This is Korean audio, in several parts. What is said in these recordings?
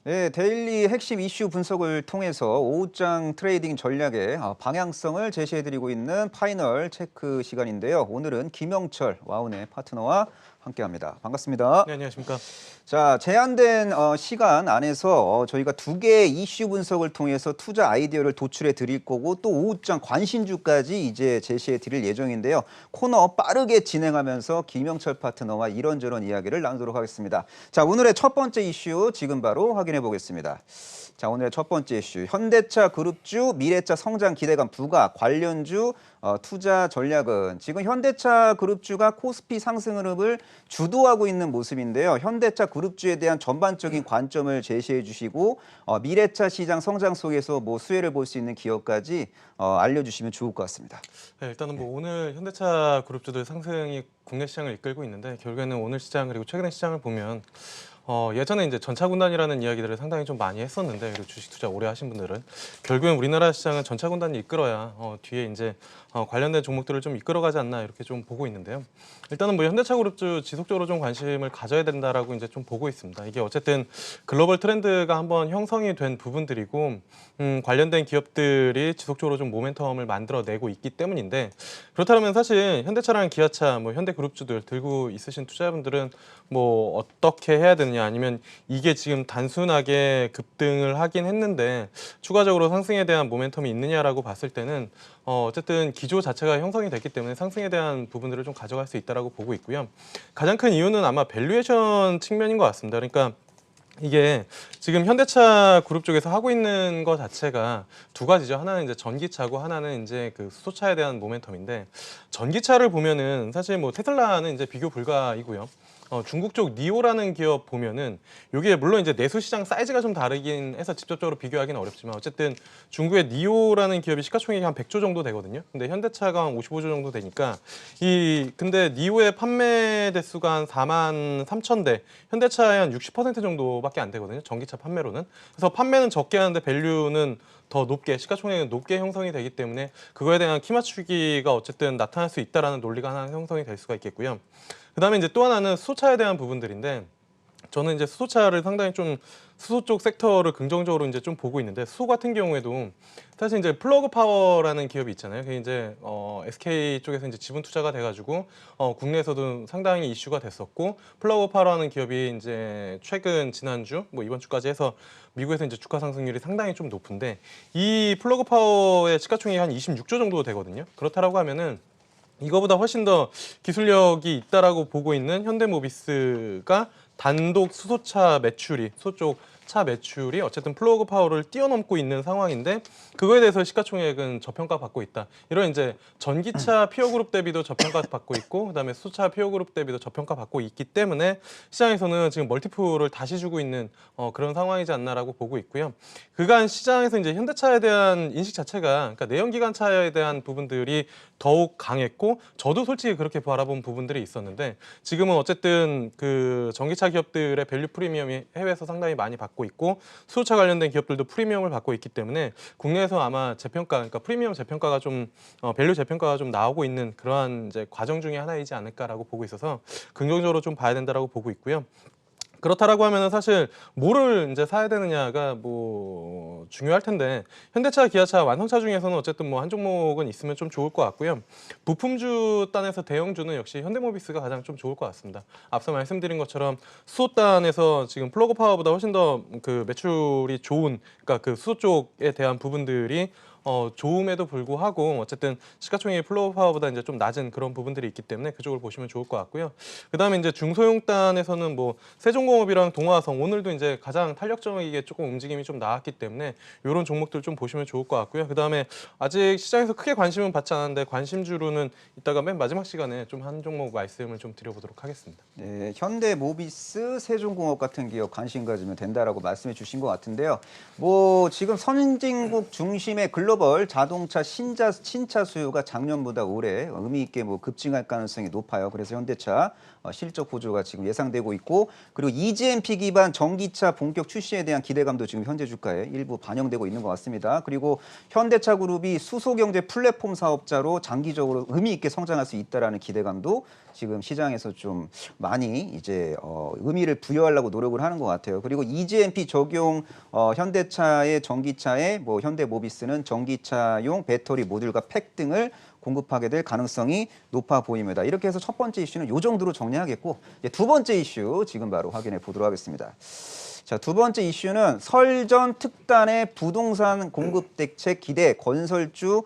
네, 데일리 핵심 이슈 분석을 통해서 오후장 트레이딩 전략의 방향성을 제시해드리고 있는 파이널 체크 시간인데요. 오늘은 김영철 와운의 파트너와 함께합니다. 반갑습니다. 네, 안녕하십니까. 자, 제한된 시간 안에서 저희가 두 개의 이슈 분석을 통해서 투자 아이디어를 도출해 드릴 거고 또 오후장 관심주까지 이제 제시해 드릴 예정인데요. 코너 빠르게 진행하면서 김영철 파트너와 이런저런 이야기를 나누도록 하겠습니다. 자, 오늘의 첫 번째 이슈 지금 바로 확인해 보겠습니다. 자, 오늘의 첫 번째 이슈, 현대차 그룹주, 미래차 성장 기대감 부각 관련주 투자 전략은 지금 현대차 그룹주가 코스피 상승 흐름을 주도하고 있는 모습인데요. 현대차 그룹주에 대한 전반적인 관점을 제시해 주시고 미래차 시장 성장 속에서 뭐 수혜를 볼 수 있는 기업까지 알려주시면 좋을 것 같습니다. 네, 일단은 뭐 오늘 현대차 그룹주들 상승이 국내 시장을 이끌고 있는데 결국에는 오늘 시장 그리고 최근의 시장을 보면 예전에 이제 전차군단이라는 이야기들을 상당히 좀 많이 했었는데 그리고 주식 투자 오래 하신 분들은 결국엔 우리나라 시장은 전차군단이 이끌어야 뒤에 이제 관련된 종목들을 좀 이끌어가지 않나 이렇게 좀 보고 있는데요. 일단은 뭐 현대차 그룹주 지속적으로 좀 관심을 가져야 된다라고 이제 좀 보고 있습니다. 이게 어쨌든 글로벌 트렌드가 한번 형성이 된 부분들이고 관련된 기업들이 지속적으로 좀 모멘텀을 만들어내고 있기 때문인데 그렇다면 사실 현대차랑 기아차, 뭐 현대그룹주들 들고 있으신 투자자분들은 뭐 어떻게 해야 되느냐 아니면 이게 지금 단순하게 급등을 하긴 했는데 추가적으로 상승에 대한 모멘텀이 있느냐라고 봤을 때는 어쨌든 기조 자체가 형성이 됐기 때문에 상승에 대한 부분들을 좀 가져갈 수 있다라고 보고 있고요. 가장 큰 이유는 아마 밸류에이션 측면인 것 같습니다. 그러니까 이게 지금 현대차 그룹 쪽에서 하고 있는 것 자체가 두 가지죠. 하나는 이제 전기차고 하나는 이제 그 수소차에 대한 모멘텀인데 전기차를 보면은 사실 뭐 테슬라는 이제 비교 불가이고요. 중국 쪽 니오라는 기업 보면은 이게 물론 이제 내수 시장 사이즈가 좀 다르긴 해서 직접적으로 비교하기는 어렵지만 어쨌든 중국의 니오라는 기업이 시가총액이 한 100조 정도 되거든요. 근데 현대차가 한 55조 정도 되니까 근데 니오의 판매 대수가 한 4만 3천 대, 현대차의 한 60% 정도밖에 안 되거든요. 전기차 판매로는. 그래서 판매는 적게 하는데 밸류는 더 높게 시가총액은 높게 형성이 되기 때문에 그거에 대한 키 맞추기가 어쨌든 나타날 수 있다라는 논리가 하나 형성이 될 수가 있겠고요. 그다음에 이제 또 하나는 수소차에 대한 부분들인데 저는 이제 수소차를 상당히 좀 수소 쪽 섹터를 긍정적으로 이제 좀 보고 있는데 수소 같은 경우에도 사실 이제 플러그 파워라는 기업이 있잖아요. 그게 이제 SK 쪽에서 이제 지분 투자가 돼가지고 국내에서도 상당히 이슈가 됐었고 플러그 파워라는 기업이 이제 최근 지난주 뭐 이번 주까지 해서 미국에서 이제 주가 상승률이 상당히 좀 높은데 이 플러그 파워의 시가총액이 한 26조 정도 되거든요. 그렇다라고 하면은 이거보다 훨씬 더 기술력이 있다라고 보고 있는 현대모비스가 단독 수소차 매출이 수소 쪽 차 매출이 어쨌든 플러그 파워를 뛰어넘고 있는 상황인데 그거에 대해서 시가총액은 저평가 받고 있다. 이런 이제 전기차 피어 그룹 대비도 저평가 받고 있고 그다음에 수소차 피어 그룹 대비도 저평가 받고 있기 때문에 시장에서는 지금 멀티플을 다시 주고 있는 그런 상황이지 않나라고 보고 있고요. 그간 시장에서 이제 현대차에 대한 인식 자체가 그러니까 내연기관차에 대한 부분들이 더욱 강했고 저도 솔직히 그렇게 바라본 부분들이 있었는데 지금은 어쨌든 그 전기차 기업들의 밸류 프리미엄이 해외에서 상당히 많이 받고 있고 수소차 관련된 기업들도 프리미엄을 받고 있기 때문에 국내에서 아마 재평가 그러니까 프리미엄 재평가가 좀 밸류 재평가가 좀 나오고 있는 그러한 이제 과정 중에 하나이지 않을까라고 보고 있어서 긍정적으로 좀 봐야 된다라고 보고 있고요. 그렇다라고 하면은 사실 뭐를 이제 사야 되느냐가 뭐 중요할 텐데 현대차, 기아차, 완성차 중에서는 어쨌든 뭐 한 종목은 있으면 좀 좋을 것 같고요. 부품주 단에서 대형주는 역시 현대모비스가 가장 좀 좋을 것 같습니다. 앞서 말씀드린 것처럼 수소 단에서 지금 플러그 파워보다 훨씬 더 그 매출이 좋은 그러니까 그 수소 쪽에 대한 부분들이 좋음에도 불구하고 어쨌든 시가총액이 플로우 파워보다 이제 좀 낮은 그런 부분들이 있기 때문에 그쪽을 보시면 좋을 것 같고요. 그다음에 이제 중소형단에서는 뭐 세종공업이랑 동화성 오늘도 이제 가장 탄력적이게 조금 움직임이 좀 나왔기 때문에 이런 종목들 좀 보시면 좋을 것 같고요. 그다음에 아직 시장에서 크게 관심은 받지 않았는데 관심주로는 이따가 맨 마지막 시간에 좀 한 종목 말씀을 좀 드려보도록 하겠습니다. 네, 현대모비스, 세종공업 같은 기업 관심 가지면 된다라고 말씀해 주신 것 같은데요. 뭐 지금 선진국 중심의 글로벌 자동차 신차 수요가 작년보다 올해 의미 있게 뭐 급증할 가능성이 높아요. 그래서 현대차 실적 보조가 지금 예상되고 있고 그리고 EGMP 기반 전기차 본격 출시에 대한 기대감도 지금 현재 주가에 일부 반영되고 있는 것 같습니다. 그리고 현대차 그룹이 수소경제 플랫폼 사업자로 장기적으로 의미 있게 성장할 수 있다라는 기대감도 지금 시장에서 좀 많이 이제 의미를 부여하려고 노력을 하는 것 같아요. 그리고 EGMP 적용 현대차의 전기차에 뭐 현대모비스는 전기차용 배터리 모듈과 팩 등을 공급하게 될 가능성이 높아 보입니다. 이렇게 해서 첫 번째 이슈는 이 정도로 정리하겠고 이제 두 번째 이슈 지금 바로 확인해 보도록 하겠습니다. 자, 두 번째 이슈는 설 전 특단의 부동산 공급 대책 기대 건설주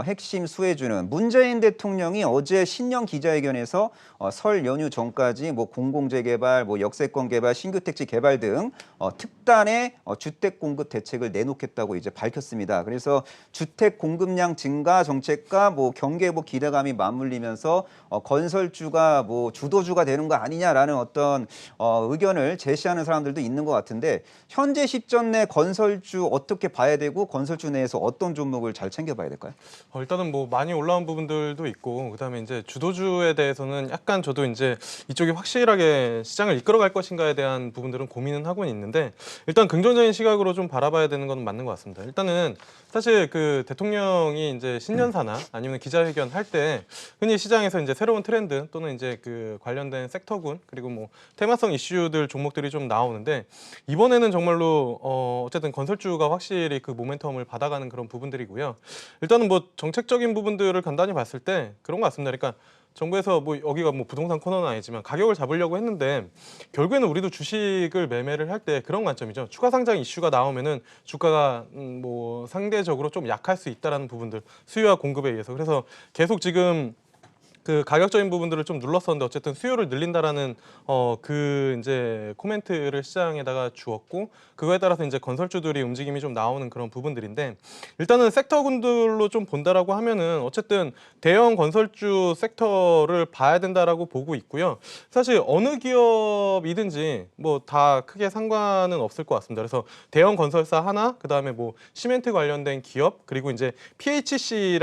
핵심 수혜주는 문재인 대통령이 어제 신년 기자회견에서 설 연휴 전까지 뭐 공공재개발, 뭐 역세권 개발, 신규 택지 개발 등 특단의 주택 공급 대책을 내놓겠다고 이제 밝혔습니다. 그래서 주택 공급량 증가 정책과 뭐 경기회복 기대감이 맞물리면서 건설주가 뭐 주도주가 되는 거 아니냐라는 어떤 의견을 제시하는 사람들도 있는 것 같은데 현재 시점 내 건설주 어떻게 봐야 되고 건설주 내에서 어떤 종목을 잘 챙겨봐야 될까요? 일단은 뭐 많이 올라온 부분들도 있고 그다음에 이제 주도주에 대해서는 약간 저도 이제 이쪽이 확실하게 시장을 이끌어갈 것인가에 대한 부분들은 고민은 하고 있는데 일단 긍정적인 시각으로 좀 바라봐야 되는 건 맞는 것 같습니다. 일단은 사실 그 대통령이 이제 신년사나 아니면 기자회견 할 때 흔히 시장에서 이제 새로운 트렌드 또는 이제 그 관련된 섹터군 그리고 뭐 테마성 이슈들 종목들이 좀 나오는데 이번에는 정말로 어쨌든 건설주가 확실히 그 모멘텀을 받아가는 그런 부분들이고요. 일단은 뭐 정책적인 부분들을 간단히 봤을 때 그런 것 같습니다. 그러니까 정부에서 뭐 여기가 뭐 부동산 코너는 아니지만 가격을 잡으려고 했는데 결국에는 우리도 주식을 매매를 할 때 그런 관점이죠. 추가 상장 이슈가 나오면은 주가가 뭐 상대적으로 좀 약할 수 있다라는 부분들 수요와 공급에 의해서 그래서 계속 지금 그 가격적인 부분들을 좀 눌렀었는데 어쨌든 수요를 늘린다라는 그 이제 코멘트를 시장에다가 주었고 그거에 따라서 이제 건설주들이 움직임이 좀 나오는 그런 부분들인데 일단은 섹터군들로 좀 본다라고 하면은 어쨌든 대형 건설주 섹터를 봐야 된다라고 보고 있고요. 사실 어느 기업이든지 뭐 다 크게 상관은 없을 것 같습니다. 그래서 대형 건설사 하나, 그다음에 뭐 시멘트 관련된 기업, 그리고 이제 PHC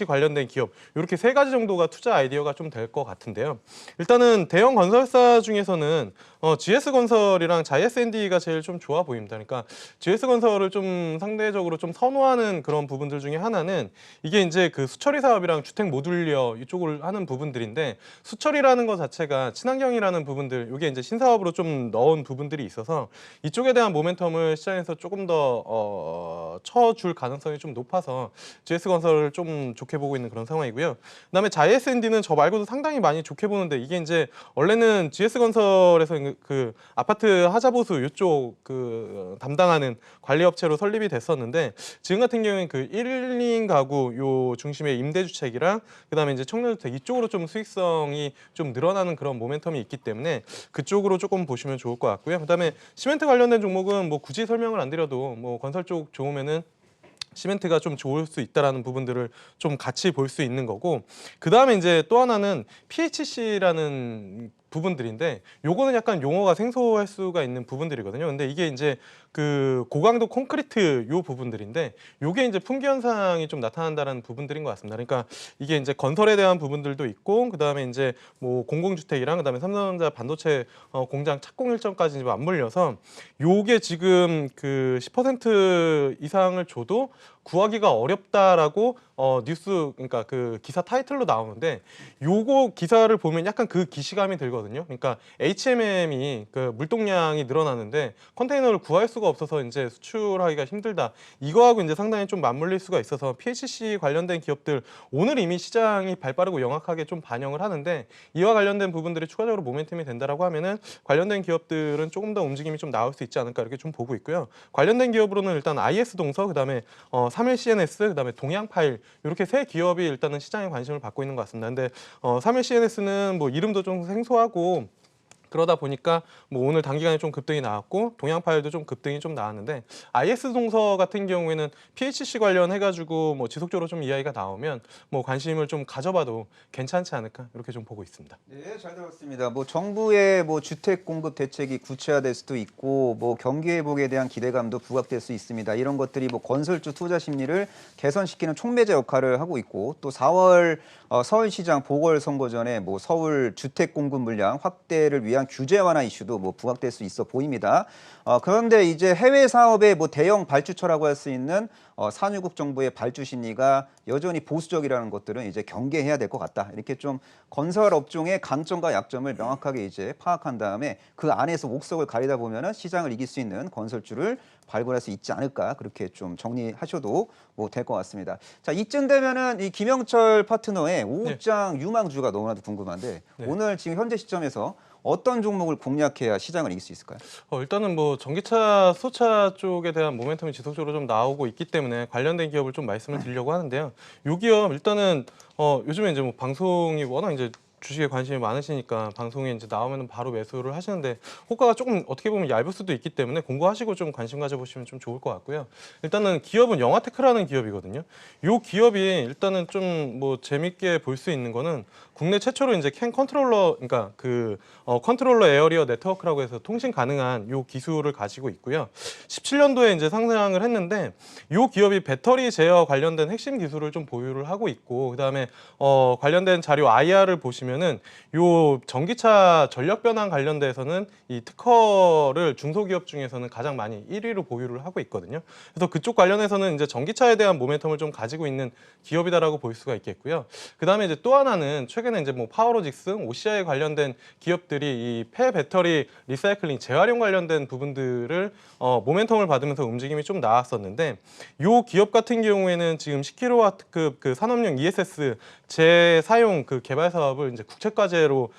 관련된 기업 이렇게 세 가지 정도가 투자 아이디어가 좀 될 것 같은데요. 일단은 대형 건설사 중에서는 GS건설이랑 자이S&D가 제일 좀 좋아 보입니다. 그러니까 GS건설을 좀 상대적으로 좀 선호하는 그런 부분들 중에 하나는 이게 이제 그 수처리 사업이랑 주택 모듈러 이쪽을 하는 부분들인데 수처리라는 것 자체가 친환경이라는 부분들 이게 이제 신사업으로 좀 넣은 부분들이 있어서 이쪽에 대한 모멘텀을 시장에서 조금 더 쳐줄 가능성이 좀 높아서 GS건설을 좀 좋게 보고 있는 그런 상황이고요. 그다음에 자이S&D는 저 말고도 상당히 많이 좋게 보는데 이게 이제 원래는 GS건설에서 그 아파트 하자보수 이쪽 그 담당하는 관리업체로 설립이 됐었는데 지금 같은 경우에는 그 1인 가구 요 중심의 임대주택이랑 그다음에 이제 청년주택 이쪽으로 좀 수익성이 좀 늘어나는 그런 모멘텀이 있기 때문에 그쪽으로 조금 보시면 좋을 것 같고요. 그다음에 시멘트 관련된 종목은 뭐 굳이 설명을 안 드려도 뭐 건설 쪽 좋으면은 시멘트가 좀 좋을 수 있다라는 부분들을 좀 같이 볼 수 있는 거고 그다음에 이제 또 하나는 PHC라는 부분들인데 요거는 약간 용어가 생소할 수가 있는 부분들이거든요. 근데 이게 이제 그 고강도 콘크리트 요 부분들인데 요게 이제 품귀 현상이 좀 나타난다는 부분들인 것 같습니다. 그러니까 이게 이제 건설에 대한 부분들도 있고 그다음에 이제 뭐 공공주택이랑 그다음에 삼성전자 반도체 공장 착공 일정까지 이제 맞물려서 요게 지금 그 10% 이상을 줘도 구하기가 어렵다라고 뉴스 그러니까 그 기사 타이틀로 나오는데 요거 기사를 보면 약간 그 기시감이 들거든요. 그러니까 HMM이 그 물동량이 늘어나는데 컨테이너를 구할 수가 없어서 이제 수출하기가 힘들다. 이거하고 이제 상당히 좀 맞물릴 수가 있어서 PHC 관련된 기업들 오늘 이미 시장이 발빠르고 영악하게 좀 반영을 하는데 이와 관련된 부분들이 추가적으로 모멘텀이 된다라고 하면은 관련된 기업들은 조금 더 움직임이 좀 나올 수 있지 않을까 이렇게 좀 보고 있고요. 관련된 기업으로는 일단 IS 동서 그다음에 3일 CNS 그다음에 동양파일 이렇게 세 기업이 일단은 시장에 관심을 받고 있는 것 같습니다. 근데 3일 CNS는 뭐 이름도 좀 생소하고 그러다 보니까 뭐 오늘 단기간에 좀 급등이 나왔고 동양파일도 좀 급등이 좀 나왔는데 IS 동서 같은 경우에는 PHC 관련해가지고 뭐 지속적으로 좀 이야기가 나오면 뭐 관심을 좀 가져봐도 괜찮지 않을까 이렇게 좀 보고 있습니다. 네, 잘 들었습니다. 뭐 정부의 뭐 주택 공급 대책이 구체화될 수도 있고 뭐 경기 회복에 대한 기대감도 부각될 수 있습니다. 이런 것들이 뭐 건설주 투자 심리를 개선시키는 촉매제 역할을 하고 있고 또 4월 서울시장 보궐선거 전에 뭐 서울 주택 공급 물량 확대를 위한 대한 규제 완화 이슈도 뭐 부각될 수 있어 보입니다. 그런데 이제 해외 사업의 뭐 대형 발주처라고 할 수 있는 산유국 정부의 발주 심리가 여전히 보수적이라는 것들은 이제 경계해야 될 것 같다. 이렇게 좀 건설 업종의 강점과 약점을 명확하게 이제 파악한 다음에 그 안에서 옥석을 가리다 보면은 시장을 이길 수 있는 건설주를 발굴할 수 있지 않을까, 그렇게 좀 정리하셔도 뭐 될 것 같습니다. 자, 이쯤 되면은 이 김영철 파트너의 오후장 유망주가 너무나도 궁금한데 네. 오늘 지금 현재 시점에서 어떤 종목을 공략해야 시장을 이길 수 있을까요? 일단은 뭐 전기차, 수소차 쪽에 대한 모멘텀이 지속적으로 좀 나오고 있기 때문에 관련된 기업을 좀 말씀을 드리려고 하는데요. 요 기업 일단은 요즘에 이제 뭐 방송이 워낙 이제 주식에 관심이 많으시니까 방송에 이제 나오면 바로 매수를 하시는데 호가가 조금 어떻게 보면 얇을 수도 있기 때문에 공부하시고 좀 관심 가져보시면 좀 좋을 것 같고요. 일단은 기업은 영화테크라는 기업이거든요. 요 기업이 일단은 좀 뭐 재밌게 볼 수 있는 거는 국내 최초로 이제 캔 컨트롤러, 그러니까 그 컨트롤러 에어리어 네트워크라고 해서 통신 가능한 요 기술을 가지고 있고요. 17년도에 이제 상장을 했는데 요 기업이 배터리 제어 관련된 핵심 기술을 좀 보유를 하고 있고, 그다음에 관련된 자료 IR을 보시면은 요 전기차 전력 변환 관련돼서는 이 특허를 중소기업 중에서는 가장 많이 1위로 보유를 하고 있거든요. 그래서 그쪽 관련해서는 이제 전기차에 대한 모멘텀을 좀 가지고 있는 기업이다라고 볼 수가 있겠고요. 그다음에 이제 또 하나는 최근에 이제 뭐 파워로직스, OCI 관련된 기업들이 이 폐배터리 리사이클링 재활용 관련된 부분들을 모멘텀을 받으면서 움직임이 좀 나왔었는데, 요 기업 같은 경우에는 지금 10kW급 그 산업용 ESS 재사용 그 개발 사업을 이제 국책과제로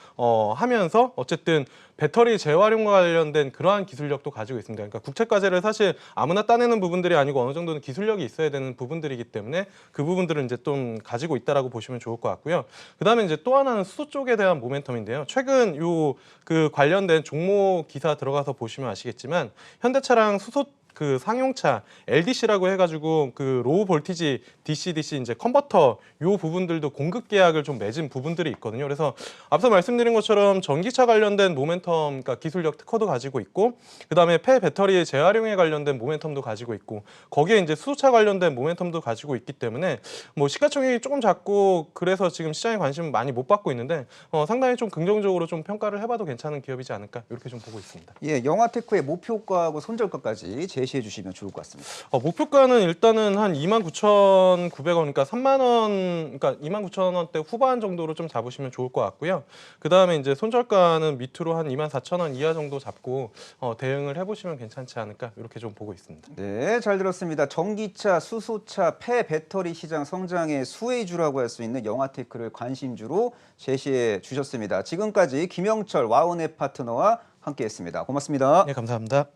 하면서 어쨌든 배터리 재활용과 관련된 그러한 기술력도 가지고 있습니다. 그러니까 국책과제를 사실 아무나 따내는 부분들이 아니고 어느 정도는 기술력이 있어야 되는 부분들이기 때문에 그 부분들을 이제 좀 가지고 있다라고 보시면 좋을 것 같고요. 그다음에 이제 또 하나는 수소 쪽에 대한 모멘텀인데요. 최근 요 그 관련된 종목 기사 들어가서 보시면 아시겠지만 현대차랑 수소 그 상용차 LDC라고 해가지고 그 로우 볼티지 DC 이제 컨버터 요 부분들도 공급 계약을 좀 맺은 부분들이 있거든요. 그래서 앞서 말씀드린 것처럼 전기차 관련된 모멘텀, 그러니까 기술력 특허도 가지고 있고, 그 다음에 폐배터리의 재활용에 관련된 모멘텀도 가지고 있고, 거기에 이제 수소차 관련된 모멘텀도 가지고 있기 때문에 뭐 시가총액이 조금 작고 그래서 지금 시장에 관심을 많이 못 받고 있는데 상당히 좀 긍정적으로 좀 평가를 해봐도 괜찮은 기업이지 않을까, 이렇게 좀 보고 있습니다. 예, 영화테크의 목표가하고 손절가까지 제시해 주시면 좋을 것 같습니다. 목표가는 일단은 한 29,900원, 그러니까 3만 원, 그러니까 29,000원대 후반 정도로 좀 잡으시면 좋을 것 같고요. 그 다음에 이제 손절가는 밑으로 한 24,000원 이하 정도 잡고 대응을 해보시면 괜찮지 않을까, 이렇게 좀 보고 있습니다. 네, 잘 들었습니다. 전기차, 수소차, 폐배터리 시장 성장의 수혜주라고 할 수 있는 영화테크를 관심주로 제시해 주셨습니다. 지금까지 김영철 와우넷 파트너와 함께했습니다. 고맙습니다. 네, 감사합니다.